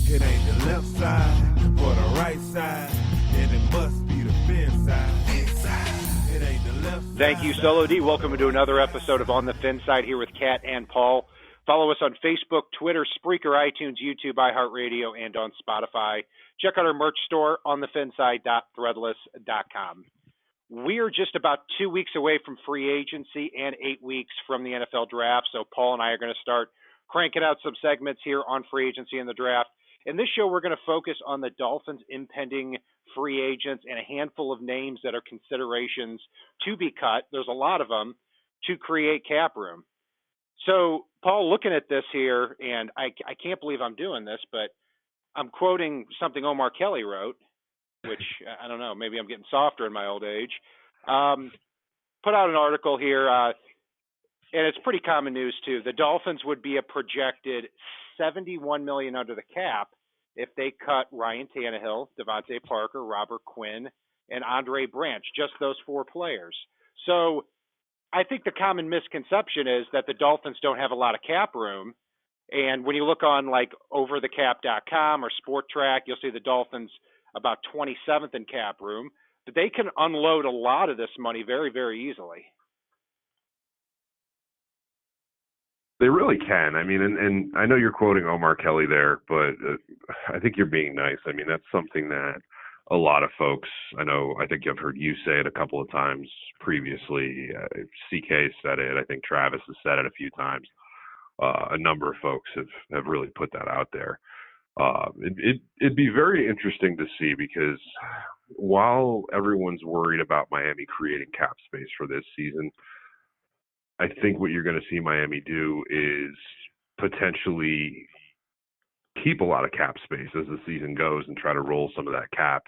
It ain't the left side or the right side, then it must be the fin side. It ain't the left side. Thank you, Solo D. Welcome to another episode of On the Fin Side here with Kat and Paul. Follow us on Facebook, Twitter, Spreaker, iTunes, YouTube, iHeartRadio, and on Spotify. Check out our merch store on thefinside.threadless.com. We are just about 2 weeks away from free agency and 8 weeks from the NFL draft, so Paul and I are going to start cranking out some segments here on free agency and the draft. In this show, we're going to focus on the Dolphins' impending free agents and a handful of names that are considerations to be cut. There's a lot of them to create cap room. So, Paul, looking at this here, and I can't believe I'm doing this, but I'm quoting something Omar Kelly wrote, which, I don't know, maybe I'm getting softer in my old age. Put out an article here, and it's pretty common news, too. The Dolphins would be a projected $71 million under the cap if they cut Ryan Tannehill, Devontae Parker, Robert Quinn, and Andre Branch, just those four players. So I think the common misconception is that the Dolphins don't have a lot of cap room. And when you look on like overthecap.com or Sport Track, you'll see the Dolphins about 27th in cap room, but they can unload a lot of this money very, very easily. They really can. I mean, and I know you're quoting Omar Kelly there, but I think you're being nice. I mean, that's something that a lot of folks, I think I've heard you say it a couple of times previously. CK said it. I think Travis has said it a few times. A number of folks have really put that out there. It'd be very interesting to see, because while everyone's worried about Miami creating cap space for this season, I think what you're going to see Miami do is potentially keep a lot of cap space as the season goes and try to roll some of that cap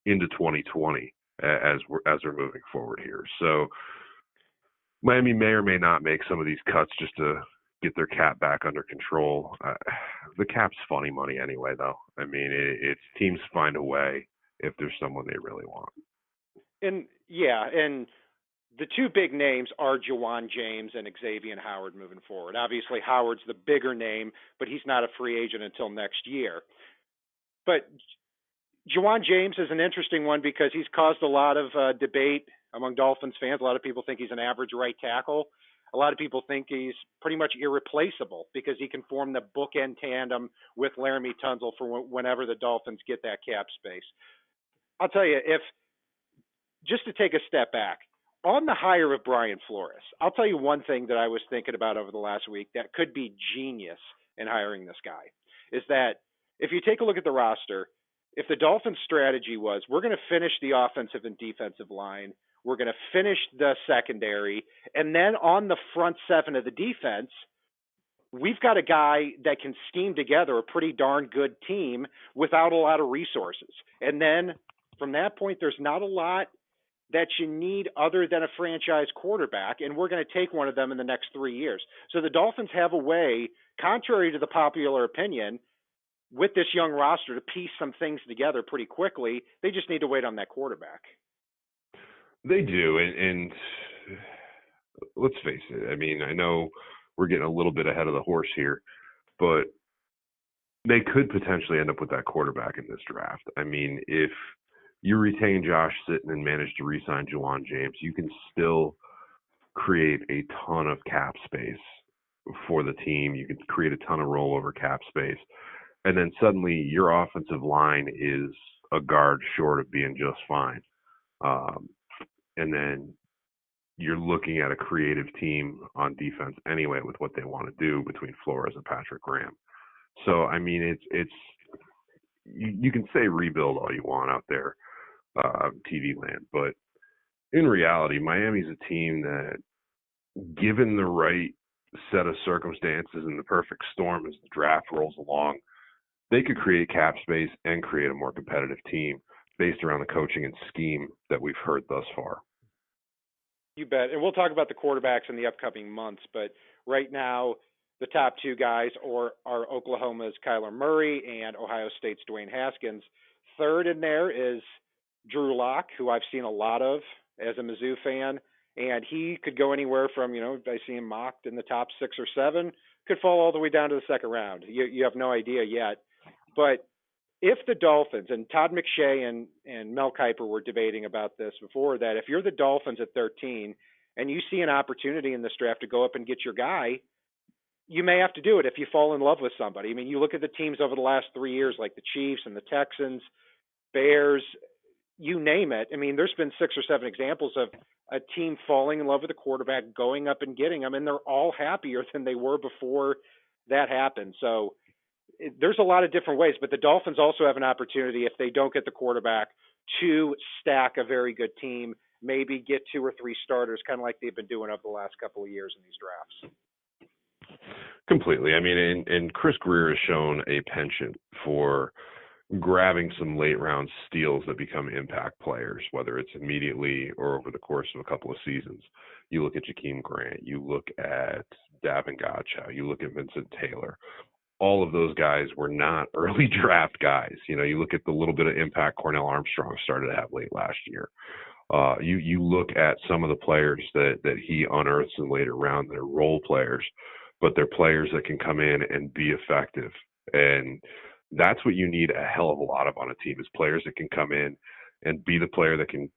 into 2020 as we're moving forward here. So Miami may or may not make some of these cuts just to get their cap back under control. The cap's funny money anyway, though. I mean, it's teams find a way if there's someone they really want. And the two big names are Juwan James and Xavier Howard moving forward. Obviously, Howard's the bigger name, but he's not a free agent until next year. But Juwan James is an interesting one because he's caused a lot of debate among Dolphins fans. A lot of people think he's an average right tackle. A lot of people think he's pretty much irreplaceable because he can form the bookend tandem with Laramie Tunsil for whenever the Dolphins get that cap space. I'll tell you, just to take a step back, on the hire of Brian Flores, I'll tell you one thing that I was thinking about over the last week that could be genius in hiring this guy, is that if you take a look at the roster, if the Dolphins' strategy was, we're going to finish the offensive and defensive line, we're going to finish the secondary, and then on the front seven of the defense, we've got a guy that can scheme together a pretty darn good team without a lot of resources. And then from that point, there's not a lot that you need other than a franchise quarterback, and we're going to take one of them in the next 3 years. So the Dolphins have a way, contrary to the popular opinion, with this young roster to piece some things together pretty quickly. They just need to wait on that quarterback. They do, and let's face it. I mean, I know we're getting a little bit ahead of the horse here, but they could potentially end up with that quarterback in this draft. I mean, if you retain Josh Sitton and manage to re-sign Juwan James, you can still create a ton of cap space for the team. You can create a ton of rollover cap space. And then suddenly your offensive line is a guard short of being just fine. And then you're looking at a creative team on defense anyway with what they want to do between Flores and Patrick Graham. So, I mean, it's you can say rebuild all you want out there, TV land, but in reality, Miami's a team that, given the right set of circumstances and the perfect storm as the draft rolls along, they could create cap space and create a more competitive team based around the coaching and scheme that we've heard thus far. You bet. And we'll talk about the quarterbacks in the upcoming months, but right now the top two guys are Oklahoma's Kyler Murray and Ohio State's Dwayne Haskins. Third in there is Drew Lock, who I've seen a lot of as a Mizzou fan, and he could go anywhere from, I see him mocked in the top 6 or 7, could fall all the way down to the second round. You have no idea yet. But if the Dolphins, and Todd McShay and Mel Kiper were debating about this before, that if you're the Dolphins at 13 and you see an opportunity in this draft to go up and get your guy, you may have to do it if you fall in love with somebody. I mean, you look at the teams over the last 3 years, like the Chiefs and the Texans, Bears, you name it. I mean, there's been 6 or 7 examples of a team falling in love with a quarterback, going up and getting them, and they're all happier than they were before that happened. So there's a lot of different ways, but the Dolphins also have an opportunity, if they don't get the quarterback, to stack a very good team, maybe get 2 or 3 starters, kind of like they've been doing over the last couple of years in these drafts. Completely. I mean, and Chris Greer has shown a penchant for grabbing some late round steals that become impact players, whether it's immediately or over the course of a couple of seasons. You look at Jakeem Grant, you look at Davin Godchaux, you look at Vincent Taylor. All of those guys were not early draft guys. You know, you look at the little bit of impact Cornell Armstrong started to have late last year. You look at some of the players that he unearths in later round. They're role players, but they're players that can come in and be effective. And that's what you need a hell of a lot of on a team, is players that can come in and be the player that can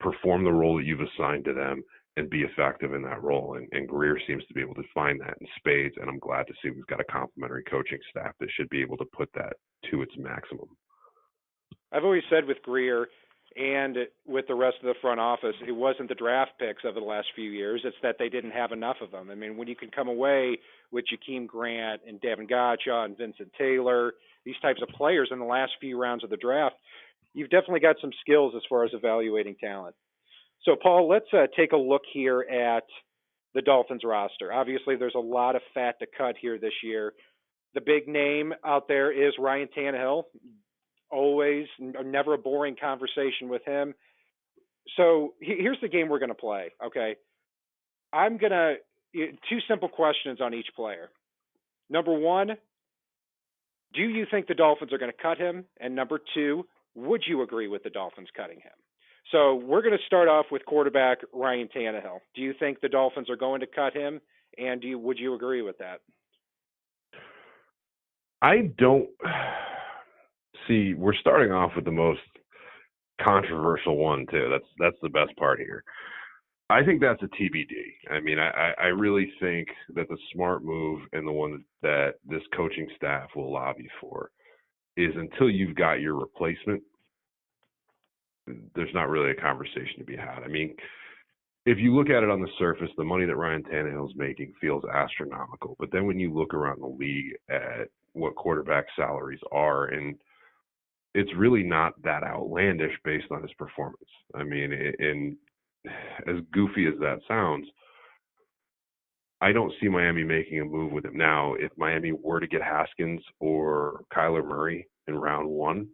perform the role that you've assigned to them and be effective in that role. And Greer seems to be able to find that in spades, and I'm glad to see we've got a complimentary coaching staff that should be able to put that to its maximum. I've always said with Greer and with the rest of the front office, it wasn't the draft picks over the last few years. It's that they didn't have enough of them. I mean, when you can come away with Jakeem Grant and Davin Godchaux and Vincent Taylor, these types of players in the last few rounds of the draft, you've definitely got some skills as far as evaluating talent. So, Paul, let's take a look here at the Dolphins roster. Obviously, there's a lot of fat to cut here this year. The big name out there is Ryan Tannehill. Always, never a boring conversation with him. So here's the game we're going to play, okay? I'm going to – 2 simple questions on each player. Number 1, do you think the Dolphins are going to cut him? And number 2, would you agree with the Dolphins cutting him? So we're going to start off with quarterback Ryan Tannehill. Do you think the Dolphins are going to cut him? And would you agree with that? I don't – see, we're starting off with the most controversial one, too. That's the best part here. I think that's a TBD. I mean, I really think that the smart move and the one that this coaching staff will lobby for is, until you've got your replacement, there's not really a conversation to be had. I mean, if you look at it on the surface, the money that Ryan Tannehill is making feels astronomical. But then when you look around the league at what quarterback salaries are, and it's really not that outlandish based on his performance. I mean, and as goofy as that sounds, I don't see Miami making a move with him. Now, if Miami were to get Haskins or Kyler Murray in round 1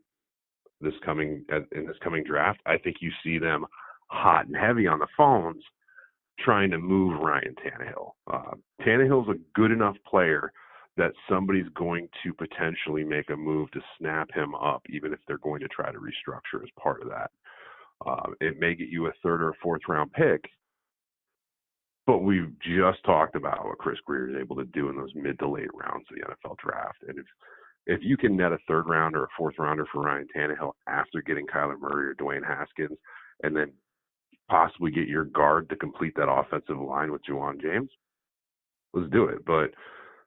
in this coming draft, I think you see them hot and heavy on the phones trying to move Ryan Tannehill. Tannehill's a good enough player that somebody's going to potentially make a move to snap him up, even if they're going to try to restructure as part of that. It may get you a 3rd or 4th round pick, but we've just talked about what Chris Greer is able to do in those mid to late rounds of the NFL draft. And if you can net a 3rd rounder or a 4th rounder for Ryan Tannehill after getting Kyler Murray or Dwayne Haskins, and then possibly get your guard to complete that offensive line with Juwan James, let's do it. But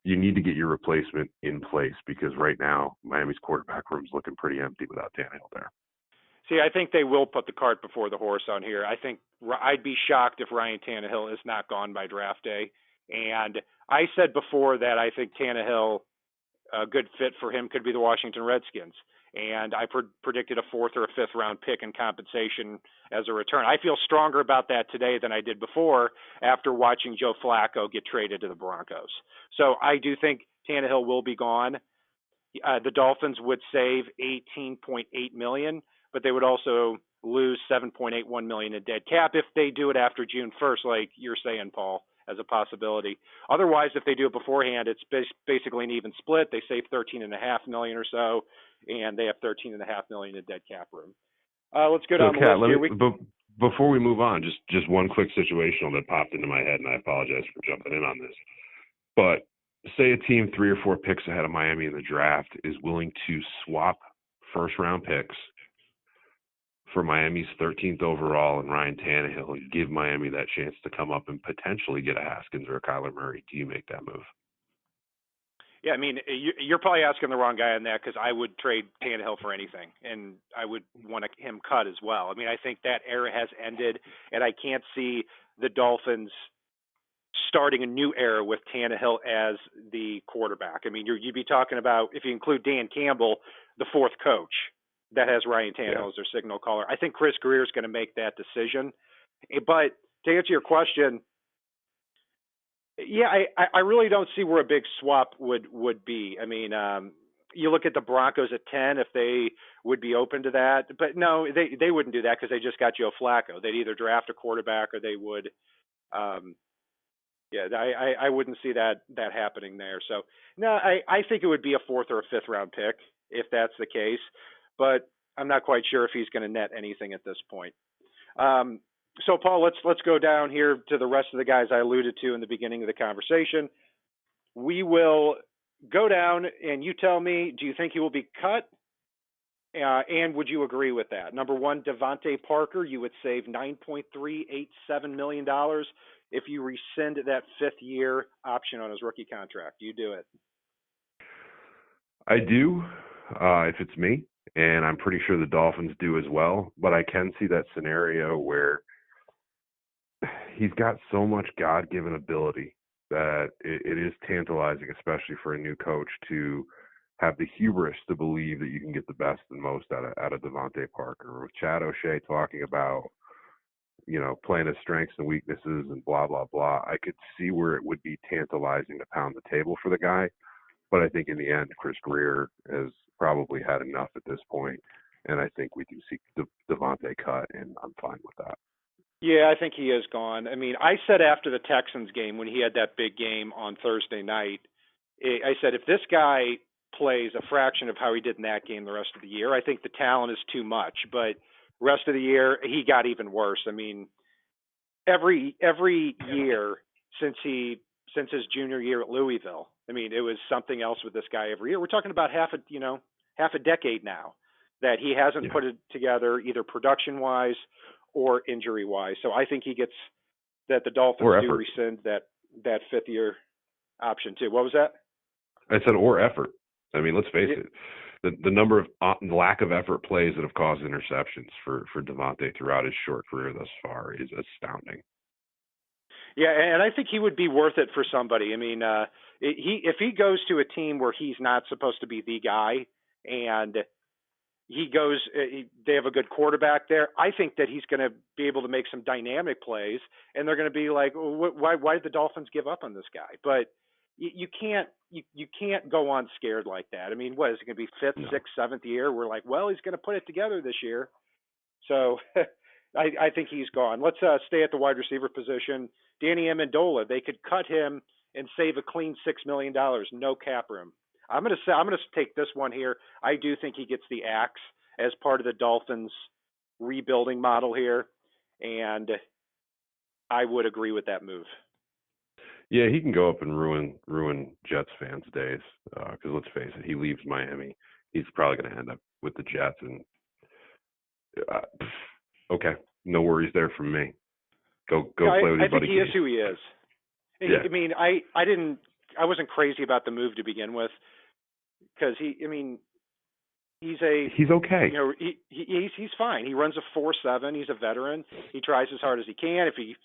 you need to get your replacement in place, because right now Miami's quarterback room is looking pretty empty without Tannehill there. See, I think they will put the cart before the horse on here. I think I'd be shocked if Ryan Tannehill is not gone by draft day. And I said before that I think Tannehill, a good fit for him could be the Washington Redskins. And I predicted a 4th or a 5th round pick in compensation as a return. I feel stronger about that today than I did before after watching Joe Flacco get traded to the Broncos. So I do think Tannehill will be gone. The Dolphins would save $18.8 million, but they would also lose $7.81 million in dead cap if they do it after June 1st, like you're saying, Paul, as a possibility. Otherwise, if they do it beforehand, it's basically an even split. They save $13.5 million or so, and they have $13.5 million in dead cap room. Let's go down the list here. Before we move on, just one quick situational that popped into my head, and I apologize for jumping in on this. But say a team 3 or 4 picks ahead of Miami in the draft is willing to swap first-round picks for Miami's 13th overall and Ryan Tannehill and give Miami that chance to come up and potentially get a Haskins or a Kyler Murray, do you make that move? Yeah, I mean, you're probably asking the wrong guy on that because I would trade Tannehill for anything, and I would want him cut as well. I mean, I think that era has ended, and I can't see the Dolphins starting a new era with Tannehill as the quarterback. I mean, you'd be talking about, if you include Dan Campbell, the fourth coach that has Ryan Tannehill as their signal caller. I think Chris Greer is going to make that decision. But to answer your question, yeah, I really don't see where a big swap would be. I mean, you look at the Broncos at 10, if they would be open to that. But no, they wouldn't do that because they just got Joe Flacco. They'd either draft a quarterback or they would I wouldn't see that happening there. So no, I think it would be a fourth or a fifth round pick if that's the case, but I'm not quite sure if he's going to net anything at this point. So Paul, let's go down here to the rest of the guys I alluded to in the beginning of the conversation. We will go down and you tell me, do you think he will be cut? And would you agree with that? Number one, Devontae Parker, you would save $9.387 million if you rescind that 5th-year option on his rookie contract. You do it. I do, if it's me, and I'm pretty sure the Dolphins do as well. But I can see that scenario where he's got so much God-given ability that it is tantalizing, especially for a new coach, to have the hubris to believe that you can get the best and most out of Devontae Parker. With Chad O'Shea talking about, playing his strengths and weaknesses and blah, blah, blah, I could see where it would be tantalizing to pound the table for the guy. But I think in the end, Chris Greer has probably had enough at this point, and I think we can see Devontae cut, and I'm fine with that. Yeah, I think he is gone. I mean, I said after the Texans game when he had that big game on Thursday night, I said if this guy plays a fraction of how he did in that game the rest of the year, I think the talent is too much. But rest of the year, he got even worse. I mean, every year since his junior year at Louisville, I mean, it was something else with this guy every year. We're talking about half a decade now that he hasn't put it together either production-wise or injury-wise. So I think he gets that the Dolphins do rescind that 5th-year option too. What was that? I said or effort. I mean, let's face it. The number of lack of effort plays that have caused interceptions for Devontae throughout his short career thus far is astounding. Yeah, and I think he would be worth it for somebody. I mean, if he goes to a team where he's not supposed to be the guy, and he goes, they have a good quarterback there, I think that he's going to be able to make some dynamic plays, and they're going to be like, why did the Dolphins give up on this guy? But you can't go on scared like that. I mean, what is it going to be 5th, 6th, 7th year? We're like, well, he's going to put it together this year. So I think he's gone. Let's stay at the wide receiver position. Danny Amendola, they could cut him and save a clean $6 million, no cap room. I'm going to take this one here. I do think he gets the axe as part of the Dolphins rebuilding model here, and I would agree with that move. Yeah, he can go up and ruin Jets fans' days. Because let's face it, he leaves Miami, he's probably going to end up with the Jets. And okay, no worries there from me. Go play with your buddy. I think he is who he is. Yeah. I mean, I wasn't crazy about the move to begin with because he's okay. He's fine. He runs a 4.7. He's a veteran. He tries as hard as he can. If he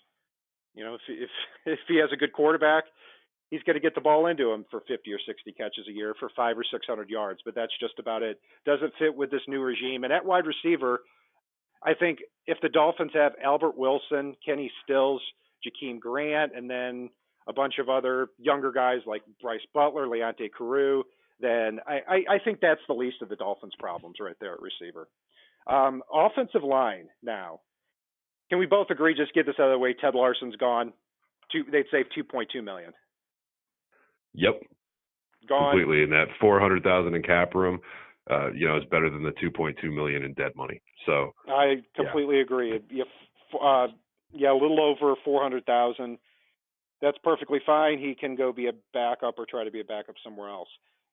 has a good quarterback, he's going to get the ball into him for 50 or 60 catches a year for 500 or 600 yards. But that's just about it. Doesn't fit with this new regime. And at wide receiver, I think if the Dolphins have Albert Wilson, Kenny Stills, Jakeem Grant, and then a bunch of other younger guys like Bryce Butler, Leonte Carroo, then I think that's the least of the Dolphins' problems right there at receiver. Offensive line now. Can we both agree, just get this out of the way, Ted Larson's gone? They'd save $2.2 million. Yep. Gone. Completely. And that $400,000 in cap room, is better than the $2.2 million in dead money. So I completely agree. A little over $400,000. That's perfectly fine. He can go be a backup or try to be a backup somewhere else.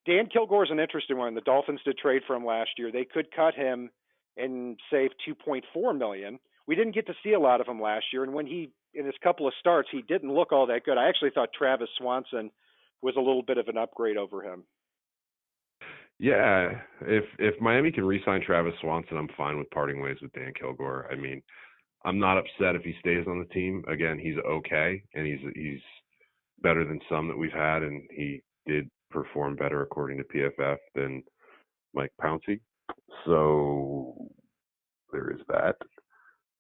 Dan Kilgore is an interesting one. The Dolphins did trade for him last year. They could cut him and save 2.4 million. We didn't get to see a lot of him last year, and when he in his couple of starts, he didn't look all that good. I actually thought Travis Swanson was a little bit of an upgrade over him. Yeah, if Miami can re-sign Travis Swanson, I'm fine with parting ways with Dan Kilgore. I mean, I'm not upset if he stays on the team. Again, he's okay, and he's better than some that we've had, and he did perform better according to PFF than Mike Pouncey. So there is that.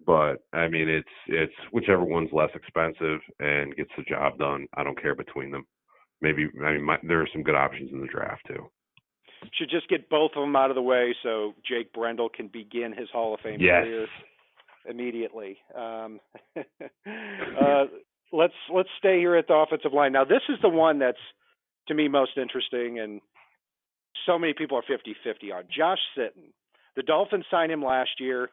But I mean, it's whichever one's less expensive and gets the job done. I don't care between them. Maybe there are some good options in the draft too. Should just get both of them out of the way so Jake Brendel can begin his Hall of Fame career immediately. Let's stay here at the offensive line. Now, this is the one that's to me most interesting, and so many people are 50-50 on. Josh Sitton. The Dolphins signed him last year,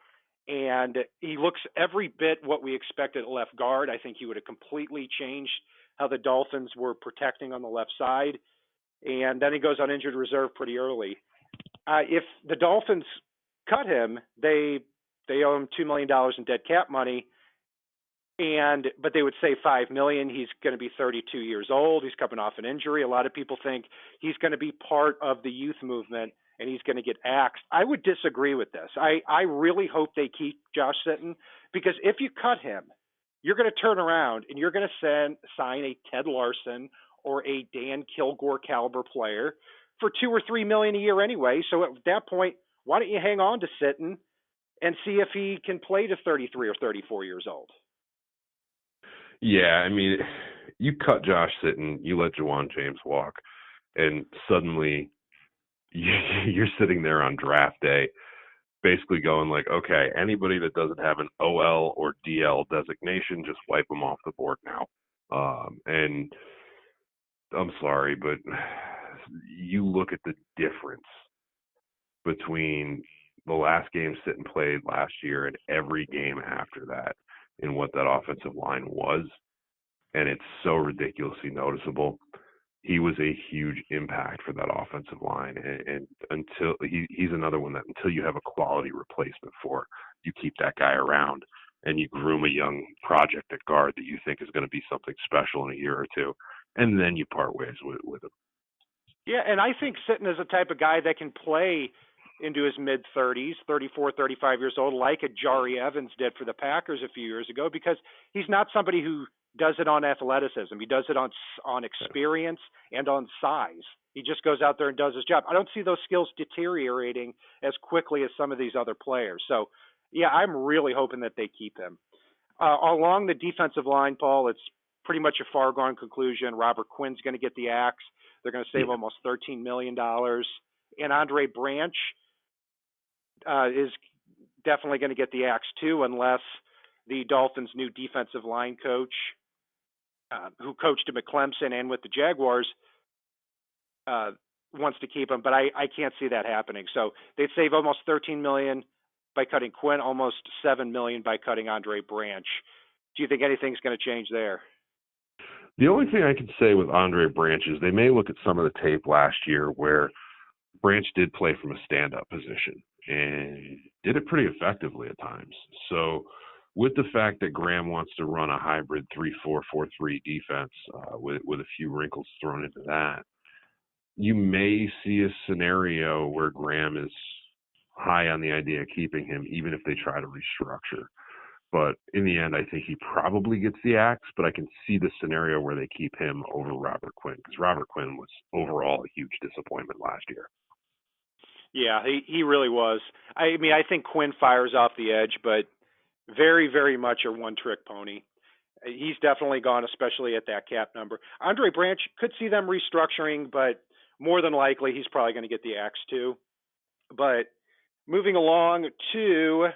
and he looks every bit what we expected at left guard. I think he would have completely changed how the Dolphins were protecting on the left side. And then he goes on injured reserve pretty early. If the Dolphins cut him, they owe him $2 million in dead cap money, but they would save $5 million. He's going to be 32 years old. He's coming off an injury. A lot of people think he's going to be part of the youth movement and he's going to get axed. I would disagree with this. I really hope they keep Josh Sitton, because if you cut him, you're going to turn around and you're going to sign a Ted Larson or a Dan Kilgore caliber player for $2 or $3 million a year anyway. So at that point, why don't you hang on to Sitton and see if he can play to 33 or 34 years old? Yeah, I mean, you cut Josh Sitton, you let Juwan James walk, and suddenly you're sitting there on draft day basically going like, okay, anybody that doesn't have an OL or DL designation, just wipe them off the board now. And I'm sorry, but you look at the difference between the last game Sitton played last year and every game after that in what that offensive line was, and it's so ridiculously noticeable. He was a huge impact for that offensive line, and until he's another one that until you have a quality replacement for, you keep that guy around and you groom a young project at guard that you think is going to be something special in a year or two, and then you part ways with him. Yeah, and I think Sitton is the type of guy that can play into his mid-30s, 34, 35 years old, like a Jari Evans did for the Packers a few years ago, because he's not somebody who does it on athleticism. He does it on experience and on size. He just goes out there and does his job. I don't see those skills deteriorating as quickly as some of these other players. So, yeah, I'm really hoping that they keep him. Along the defensive line, Paul, it's pretty much a foregone conclusion. Robert Quinn's going to get the axe. They're going to save almost $13 million. And Andre Branch is definitely going to get the axe too, unless the Dolphins' new defensive line coach, who coached him at Clemson and with the Jaguars, wants to keep him. But I can't see that happening. So they'd save almost $13 million by cutting Quinn, almost $7 million by cutting Andre Branch. Do you think anything's going to change there? The only thing I can say with Andre Branch is they may look at some of the tape last year where Branch did play from a stand-up position and did it pretty effectively at times. So with the fact that Graham wants to run a hybrid 3-4-4-3 defense with a few wrinkles thrown into that, you may see a scenario where Graham is high on the idea of keeping him, even if they try to restructure. But in the end, I think he probably gets the axe, but I can see the scenario where they keep him over Robert Quinn, because Robert Quinn was overall a huge disappointment last year. Yeah, he really was. I mean, I think Quinn fires off the edge, but very, very much a one-trick pony. He's definitely gone, especially at that cap number. Andre Branch could see them restructuring, but more than likely he's probably going to get the axe too. But moving along to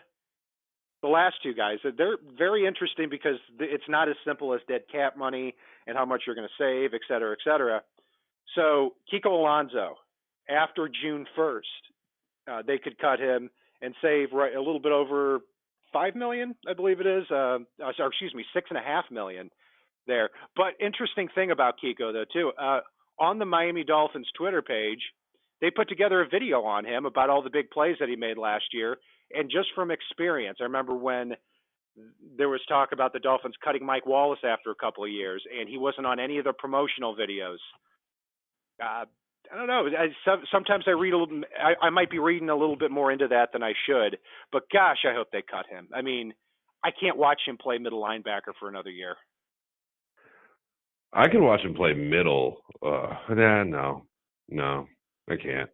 the last two guys, they're very interesting because it's not as simple as dead cap money and how much you're going to save, et cetera, et cetera. So Kiko Alonso, after June 1st, they could cut him and save a little bit over $5 million, I believe it is. $6.5 million. there. But interesting thing about Kiko, though, too, on the Miami Dolphins Twitter page, they put together a video on him about all the big plays that he made last year. And just from experience, I remember when there was talk about the Dolphins cutting Mike Wallace after a couple of years, and he wasn't on any of the promotional videos. I don't know. Sometimes I read a little. I might be reading a little bit more into that than I should. But gosh, I hope they cut him. I mean, I can't watch him play middle linebacker for another year. I can watch him play middle. No, I can't.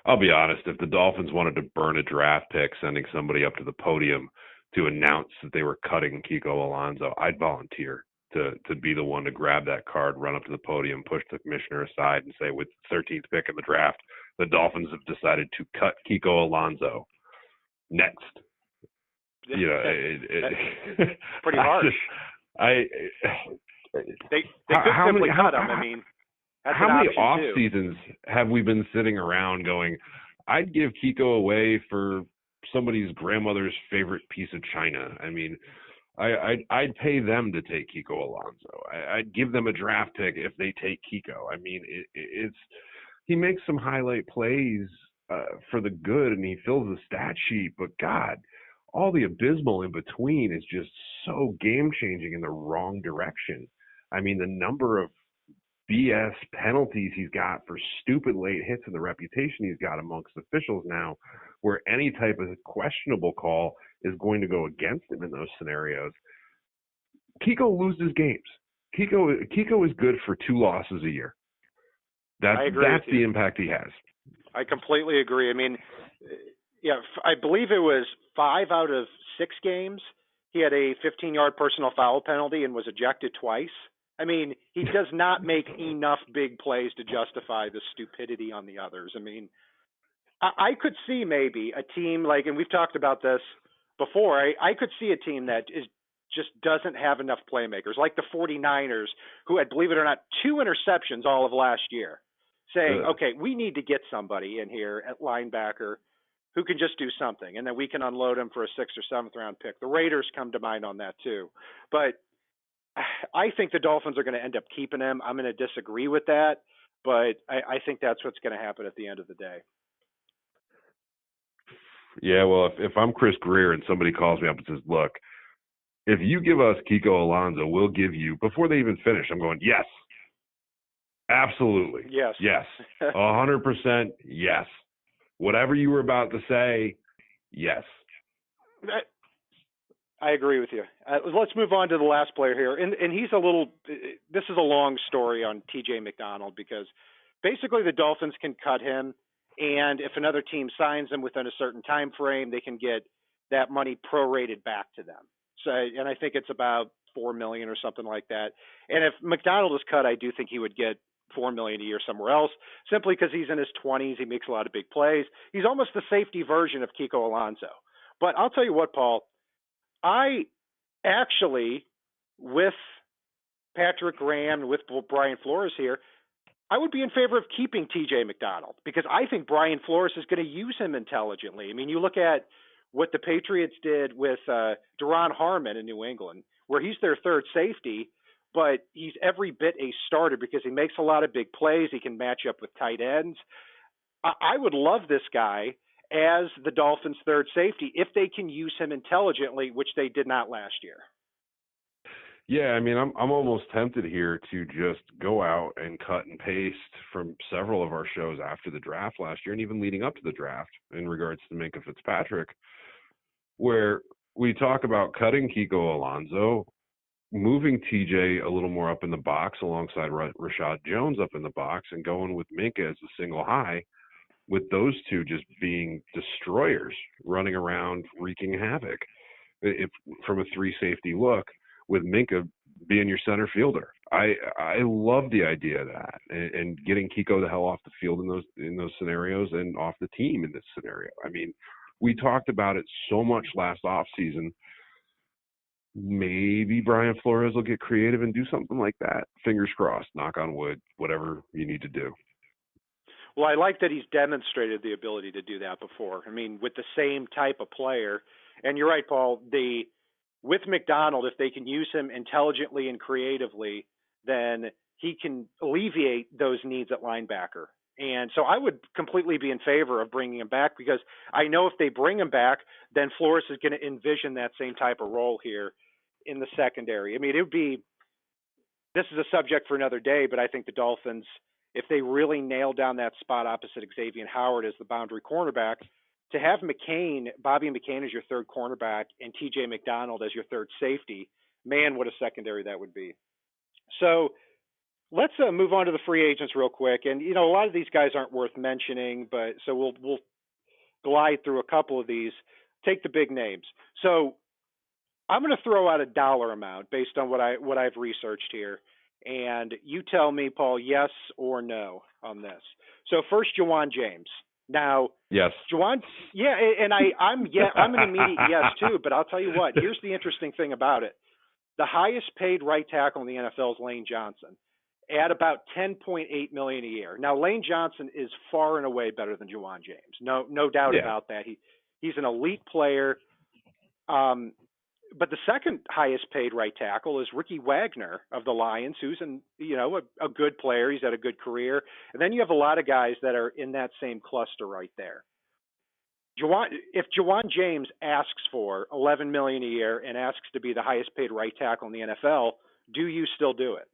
I'll be honest. If the Dolphins wanted to burn a draft pick, sending somebody up to the podium to announce that they were cutting Kiko Alonso, I'd volunteer to be the one to grab that card, run up to the podium, push the commissioner aside, and say, with the 13th pick in the draft, the Dolphins have decided to cut Kiko Alonso. Next. You know, pretty harsh. They could simply cut him. I mean, that's how many off too. seasons have we been sitting around going, I'd give Kiko away for somebody's grandmother's favorite piece of china? I mean, I'd pay them to take Kiko Alonso. I'd give them a draft pick if they take Kiko. I mean, he makes some highlight plays for the good, and he fills the stat sheet. But God, all the abysmal in between is just so game changing in the wrong direction. I mean, the number of BS penalties he's got for stupid late hits and the reputation he's got amongst officials now, where any type of questionable call is going to go against him in those scenarios. Kiko loses games. Kiko is good for 2 losses a year. That's the impact he has. I completely agree. I mean, yeah, I believe it was 5 out of 6 games. He had a 15-yard personal foul penalty and was ejected twice. I mean, he does not make enough big plays to justify the stupidity on the others. I mean, I could see maybe a team like, and we've talked about this before, I could see a team that just doesn't have enough playmakers, like the 49ers, who had, believe it or not, 2 interceptions all of last year, saying, okay, we need to get somebody in here at linebacker who can just do something, and then we can unload him for a 6th or 7th round pick. The Raiders come to mind on that too. But I think the Dolphins are going to end up keeping him. I'm going to disagree with that, but I think that's what's going to happen at the end of the day. Yeah, well, if I'm Chris Greer and somebody calls me up and says, look, if you give us Kiko Alonso, we'll give you, before they even finish, I'm going, yes, absolutely. Yes. 100% yes. Whatever you were about to say, yes. I agree with you. Let's move on to the last player here. And he's this is a long story on TJ McDonald, because basically the Dolphins can cut him, and if another team signs him within a certain time frame, they can get that money prorated back to them. So, and I think it's about $4 million or something like that. And if McDonald is cut, I do think he would get $4 million a year somewhere else, simply because he's in his 20s. He makes a lot of big plays. He's almost the safety version of Kiko Alonso. But I'll tell you what, Paul, I actually, with Patrick Graham, with Brian Flores here, I would be in favor of keeping TJ McDonald, because I think Brian Flores is going to use him intelligently. I mean, you look at what the Patriots did with Duron Harmon in New England, where he's their third safety, but he's every bit a starter because he makes a lot of big plays. He can match up with tight ends. I would love this guy as the Dolphins' third safety if they can use him intelligently, which they did not last year. Yeah, I mean, I'm almost tempted here to just go out and cut and paste from several of our shows after the draft last year, and even leading up to the draft in regards to Minkah Fitzpatrick, where we talk about cutting Kiko Alonso, moving TJ a little more up in the box alongside Rashad Jones up in the box, and going with Minkah as a single high, with those two just being destroyers, running around wreaking havoc. From a 3-safety look, with Minkah being your center fielder. I love the idea of that, and getting Kiko the hell off the field in those scenarios, and off the team in this scenario. I mean, we talked about it so much last offseason. Maybe Brian Flores will get creative and do something like that. Fingers crossed, knock on wood, whatever you need to do. Well, I like that he's demonstrated the ability to do that before. I mean, with the same type of player. And you're right, Paul, with McDonald, if they can use him intelligently and creatively, then he can alleviate those needs at linebacker. And so I would completely be in favor of bringing him back, because I know if they bring him back, then Flores is going to envision that same type of role here in the secondary. I mean, it would be, this is a subject for another day, but I think the Dolphins, if they really nail down that spot opposite Xavier Howard as the boundary cornerback, to have Bobby McCain as your third cornerback and TJ McDonald as your third safety, man, what a secondary that would be. So let's move on to the free agents real quick. And, a lot of these guys aren't worth mentioning, but so we'll glide through a couple of these, take the big names. So I'm going to throw out a dollar amount based on what I've researched here. And you tell me, Paul, yes or no on this. So first, Juwan James. Now, yes, Juwan, yeah, and I'm an immediate yes too. But I'll tell you what. Here's the interesting thing about it: the highest paid right tackle in the NFL is Lane Johnson, at about $10.8 million a year. Now, Lane Johnson is far and away better than Juwan James. No doubt about that. He's an elite player. But the second highest paid right tackle is Ricky Wagner of the Lions, who's a good player. He's had a good career. And then you have a lot of guys that are in that same cluster right there. If Juwan James asks for $11 million a year and asks to be the highest paid right tackle in the NFL, do you still do it?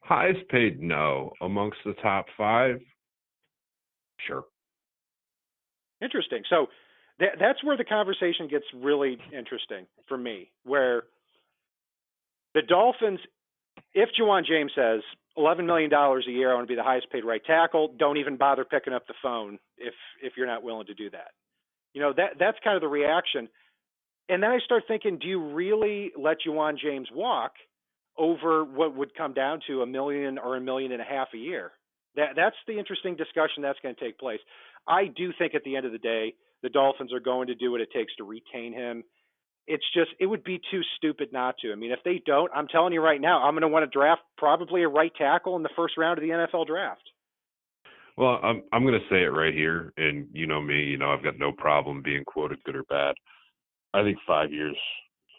Highest paid, no. Amongst the top five, sure. Interesting. So that's where the conversation gets really interesting for me, where the Dolphins, if Juwan James says $11 million a year, I want to be the highest paid right tackle, don't even bother picking up the phone if you're not willing to do that. That's kind of the reaction. And then I start thinking, do you really let Juwan James walk over what would come down to $1 million or $1.5 million a year? That's the interesting discussion that's going to take place. I do think at the end of the day, the Dolphins are going to do what it takes to retain him. It would be too stupid not to. I mean, if they don't, I'm telling you right now, I'm going to want to draft probably a right tackle in the first round of the NFL draft. Well, I'm going to say it right here, and you know me, I've got no problem being quoted good or bad. I think 5 years,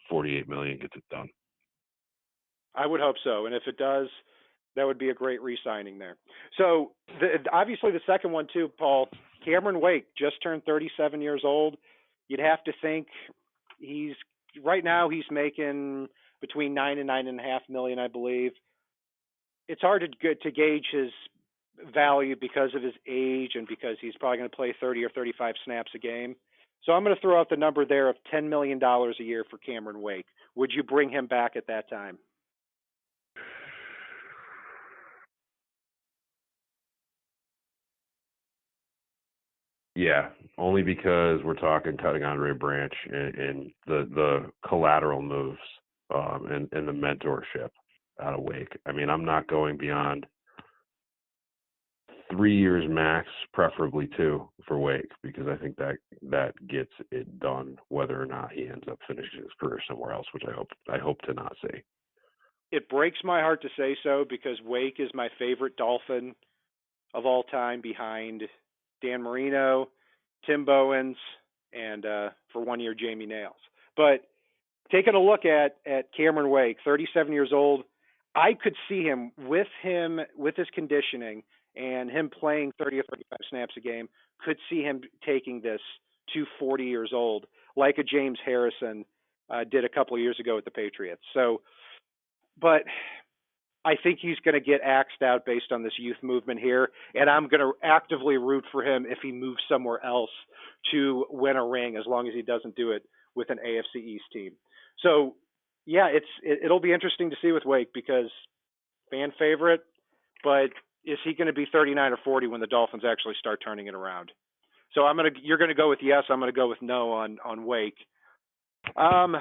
$48 million gets it done. I would hope so, and if it does, that would be a great re-signing there. So, obviously the second one too, Paul, Cameron Wake just turned 37 years old. You'd have to think right now he's making between $9 and $9.5 million, I believe. It's hard to gauge his value because of his age and because he's probably going to play 30 or 35 snaps a game. So I'm going to throw out the number there of $10 million a year for Cameron Wake. Would you bring him back at that time? Yeah, only because we're talking cutting Andre Branch and the collateral moves and the mentorship out of Wake. I mean, I'm not going beyond 3 years max, preferably 2 for Wake, because I think that gets it done, whether or not he ends up finishing his career somewhere else, which I hope to not see. It breaks my heart to say so, because Wake is my favorite Dolphin of all time, behind Dan Marino, Tim Bowens, and for 1 year, Jamie Nails. But taking a look at Cameron Wake, 37 years old, I could see him with his conditioning and him playing 30 or 35 snaps a game, could see him taking this to 40 years old, like a James Harrison did a couple of years ago with the Patriots. So, but I think he's going to get axed out based on this youth movement here, and I'm going to actively root for him if he moves somewhere else to win a ring, as long as he doesn't do it with an AFC East team. So, yeah, it'll be interesting to see with Wake, because fan favorite, but is he going to be 39 or 40 when the Dolphins actually start turning it around? So you're going to go with yes. I'm going to go with no on Wake. I'd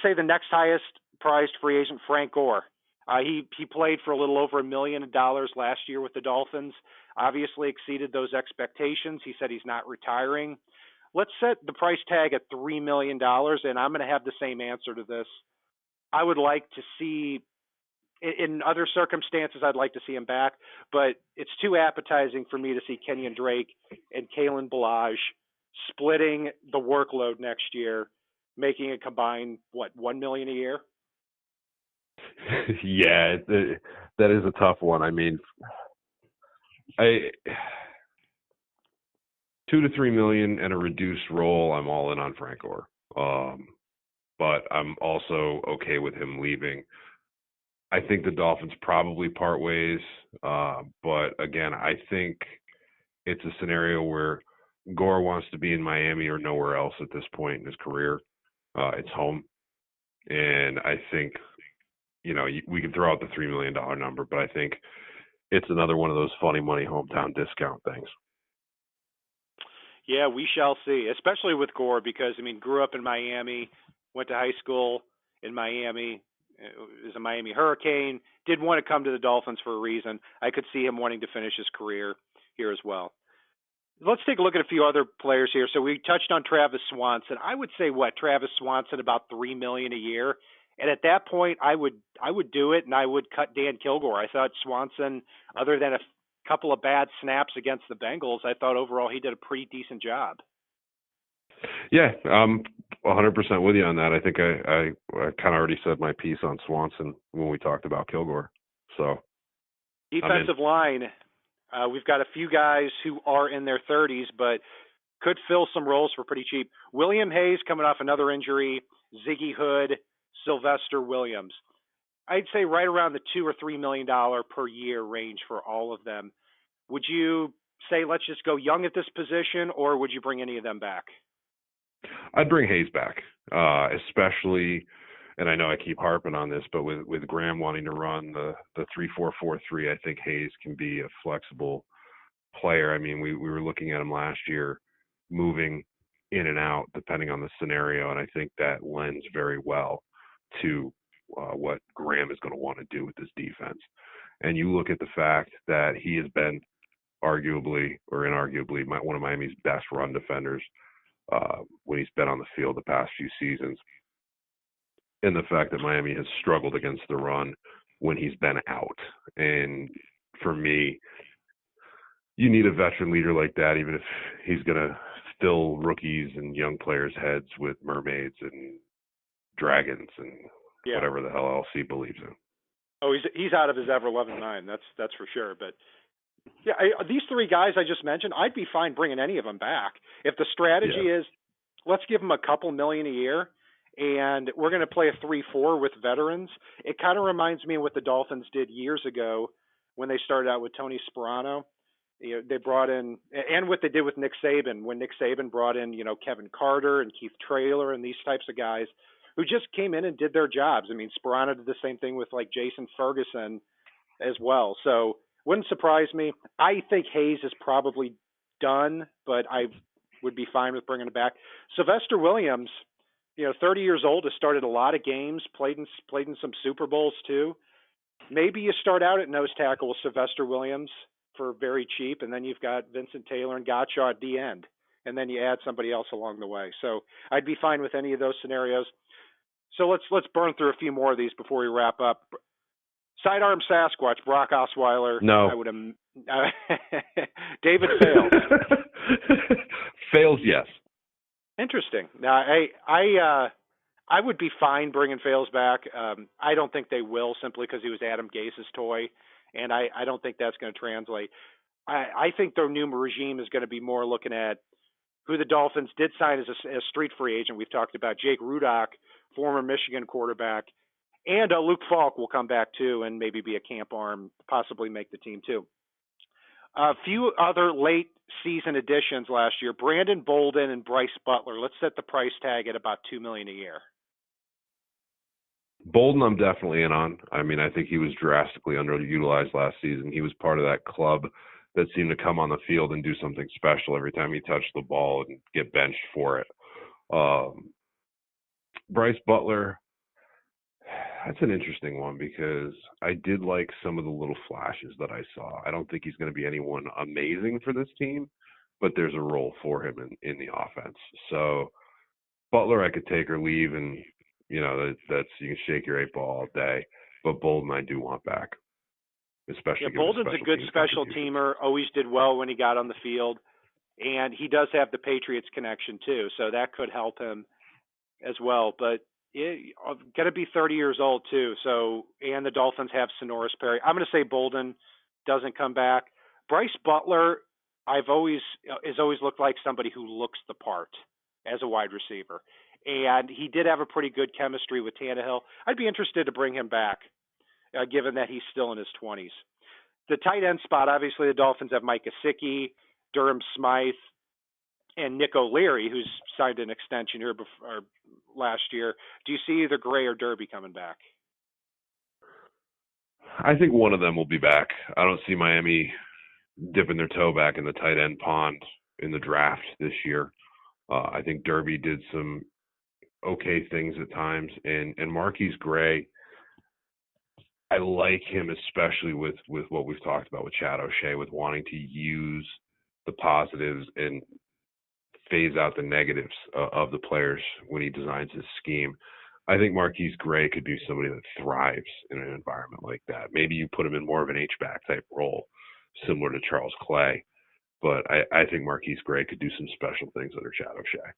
say the next highest prized free agent, Frank Gore. He played for a little over $1 million last year with the Dolphins. Obviously exceeded those expectations. He said he's not retiring. Let's set the price tag at $3 million, and I'm going to have the same answer to this. I would like to see, in other circumstances, I'd like to see him back, but it's too appetizing for me to see Kenyon Drake and Kalen Ballage splitting the workload next year making a combined $1 million a year. Yeah, that is a tough one. I mean, I 2 to 3 million and a reduced role. I'm all in on Frank Gore, but I'm also okay with him leaving. I think the Dolphins probably part ways, but again, I think it's a scenario where Gore wants to be in Miami or nowhere else at this point in his career. It's home, and I think we can throw out the $3 million number, but I think it's another one of those funny money hometown discount things. Yeah, we shall see, especially with Gore, because, grew up in Miami, went to high school in Miami, is a Miami Hurricane, did want to come to the Dolphins for a reason. I could see him wanting to finish his career here as well. Let's take a look at a few other players here. So we touched on Travis Swanson. I would say Travis Swanson about $3 million a year. And at that point, I would do it, and I would cut Dan Kilgore. I thought Swanson, other than a couple of bad snaps against the Bengals, I thought overall he did a pretty decent job. Yeah, I'm 100% with you on that. I think I kind of already said my piece on Swanson when we talked about Kilgore. So defensive line, we've got a few guys who are in their 30s, but could fill some roles for pretty cheap. William Hayes coming off another injury, Ziggy Hood, Sylvester Williams. I'd say right around the $2 or $3 million per year range for all of them. Would you say let's just go young at this position, or would you bring any of them back? I'd bring Hayes back, especially, and I know I keep harping on this, but with Graham wanting to run the 3-4-4-3, I think Hayes can be a flexible player. I mean, we were looking at him last year, moving in and out depending on the scenario, and I think that lends very well to what Graham is going to want to do with this defense. And you look at the fact that he has been arguably or inarguably one of Miami's best run defenders when he's been on the field the past few seasons, and the fact that Miami has struggled against the run when he's been out. And for me, you need a veteran leader like that, even if he's going to fill rookies and young players' heads with mermaids and dragons and whatever the hell else he believes in. Oh, he's out of his ever-loving mind. That's for sure. But yeah, these three guys I just mentioned, I'd be fine bringing any of them back. If the strategy is, let's give them a couple million a year, and we're going to play a 3-4 with veterans. It kind of reminds me of what the Dolphins did years ago when they started out with Tony Sperano. They brought in, and what they did with Nick Saban, when Nick Saban brought in, Kevin Carter and Keith Traylor and these types of guys who just came in and did their jobs. Sperano did the same thing with like Jason Ferguson as well. So wouldn't surprise me. I think Hayes is probably done, but I would be fine with bringing him back. Sylvester Williams, 30 years old, has started a lot of games, played in some Super Bowls too. Maybe you start out at nose tackle with Sylvester Williams for very cheap, and then you've got Vincent Taylor and Gottschall at the end, and then you add somebody else along the way. So I'd be fine with any of those scenarios. So let's burn through a few more of these before we wrap up. Sidearm Sasquatch, Brock Osweiler. No. David Fales. Fales, yes. Interesting. Now, I would be fine bringing Fales back. I don't think they will, simply because he was Adam Gase's toy, and I don't think that's going to translate. I think their new regime is going to be more looking at who the Dolphins did sign as a street free agent. We've talked about Jake Rudock, former Michigan quarterback, and Luke Falk will come back too and maybe be a camp arm, possibly make the team too. A few other late season additions last year: Brandon Bolden and Bryce Butler. Let's set the price tag at about $2 million a year. Bolden, I'm definitely in on. I think he was drastically underutilized last season. He was part of that club that seemed to come on the field and do something special every time he touched the ball and get benched for it. Bryce Butler, that's an interesting one because I did like some of the little flashes that I saw. I don't think he's going to be anyone amazing for this team, but there's a role for him in the offense. So Butler I could take or leave, and that's you can shake your 8 ball all day. But Bolden I do want back, especially. Yeah, Bolden's a good special teamer. Always did well when he got on the field, and he does have the Patriots connection too, so that could help him. as well, but going to be 30 years old too. So, and the Dolphins have Sonoris Perry. I'm going to say Bolden doesn't come back. Bryce Butler, has always looked like somebody who looks the part as a wide receiver, and he did have a pretty good chemistry with Tannehill. I'd be interested to bring him back, given that he's still in his 20s. The tight end spot, obviously, the Dolphins have Mike Gesicki, Durham Smythe, and Nick O'Leary, who's signed an extension here last year. Do you see either Gray or Derby coming back? I think one of them will be back. I don't see Miami dipping their toe back in the tight end pond in the draft this year. I think Derby did some okay things at times, and Marquise Gray, I like him especially with what we've talked about with Chad O'Shea, with wanting to use the positives and phase out the negatives of the players when he designs his scheme. I think Marquise Gray could be somebody that thrives in an environment like that. Maybe you put him in more of an H-back type role, similar to Charles Clay. But I think Marquise Gray could do some special things under Chad O'Shea.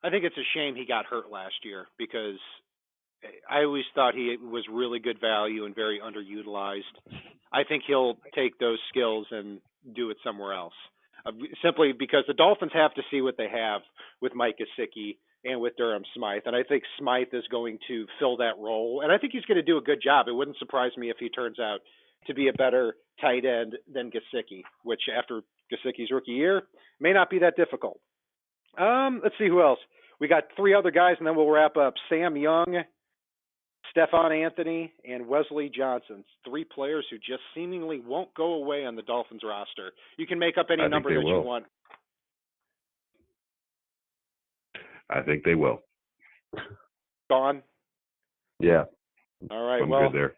I think it's a shame he got hurt last year because I always thought he was really good value and very underutilized. I think he'll take those skills and do it somewhere else. Simply because the Dolphins have to see what they have with Mike Gesicki and with Durham Smythe. And I think Smythe is going to fill that role. And I think he's going to do a good job. It wouldn't surprise me if he turns out to be a better tight end than Gesicki, which after Gesicki's rookie year may not be that difficult. Let's see who else. We got three other guys, and then we'll wrap up. Sam Young, Stephon Anthony, and Wesley Johnson. Three players who just seemingly won't go away on the Dolphins roster. You can make up any number that you want. I think they will. Gone? Yeah. All right. I'm good there.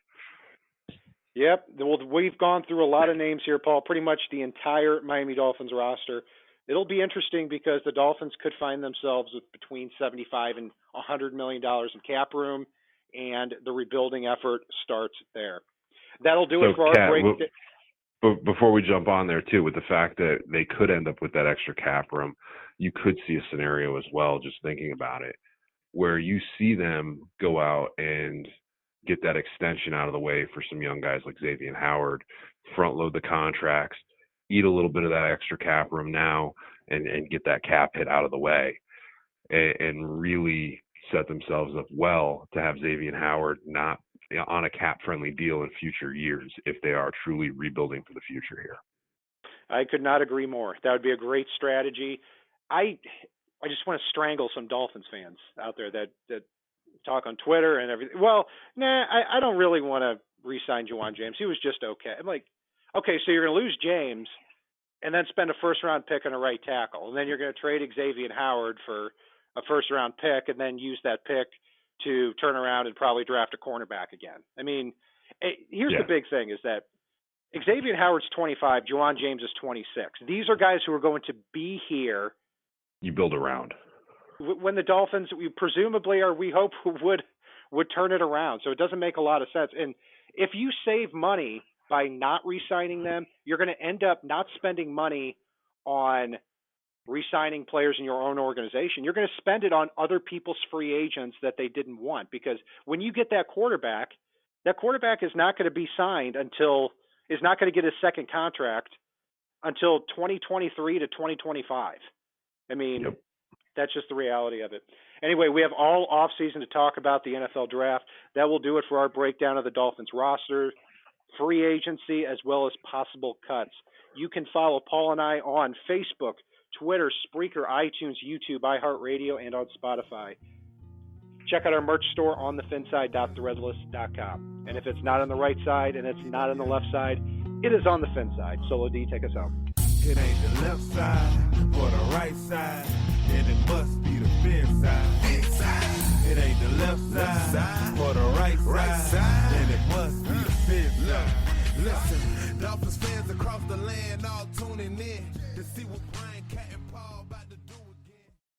Yep. Well, we've gone through a lot of names here, Paul, pretty much the entire Miami Dolphins roster. It'll be interesting because the Dolphins could find themselves with between $75 and $100 million in cap room, and the rebuilding effort starts there. That'll do it for our break. But before we jump on there, too, with the fact that they could end up with that extra cap room, you could see a scenario as well, just thinking about it, where you see them go out and get that extension out of the way for some young guys like Xavier Howard, front load the contracts, eat a little bit of that extra cap room now, and get that cap hit out of the way, and really set themselves up well to have Xavier Howard not on a cap-friendly deal in future years if they are truly rebuilding for the future here. I could not agree more. That would be a great strategy. I just want to strangle some Dolphins fans out there that talk on Twitter and everything. Well, I don't really want to re-sign Juwan James. He was just okay. I'm like, okay, so you're going to lose James and then spend a first-round pick on a right tackle, and then you're going to trade Xavier Howard for a first-round pick and then use that pick to turn around and probably draft a cornerback again. I mean, here's the big thing is that Xavier Howard's 25, Juwan James is 26. These are guys who are going to be here. You build around. When the Dolphins, presumably, or we hope, would turn it around. So it doesn't make a lot of sense. And if you save money by not re-signing them, you're going to end up not spending money on re-signing players in your own organization. You're going to spend it on other people's free agents that they didn't want. Because when you get that quarterback is not going to be signed is not going to get his second contract until 2023 to 2025. I mean, That's just the reality of it. Anyway, we have all offseason to talk about the NFL draft. That will do it for our breakdown of the Dolphins roster, free agency, as well as possible cuts. You can follow Paul and I on Facebook, Twitter, Spreaker, iTunes, YouTube, iHeartRadio, and on Spotify. Check out our merch store on thefinside.threadless.com. And if it's not on the right side and it's not on the left side, it is on the fin side. Solo D, take us home. It ain't the left side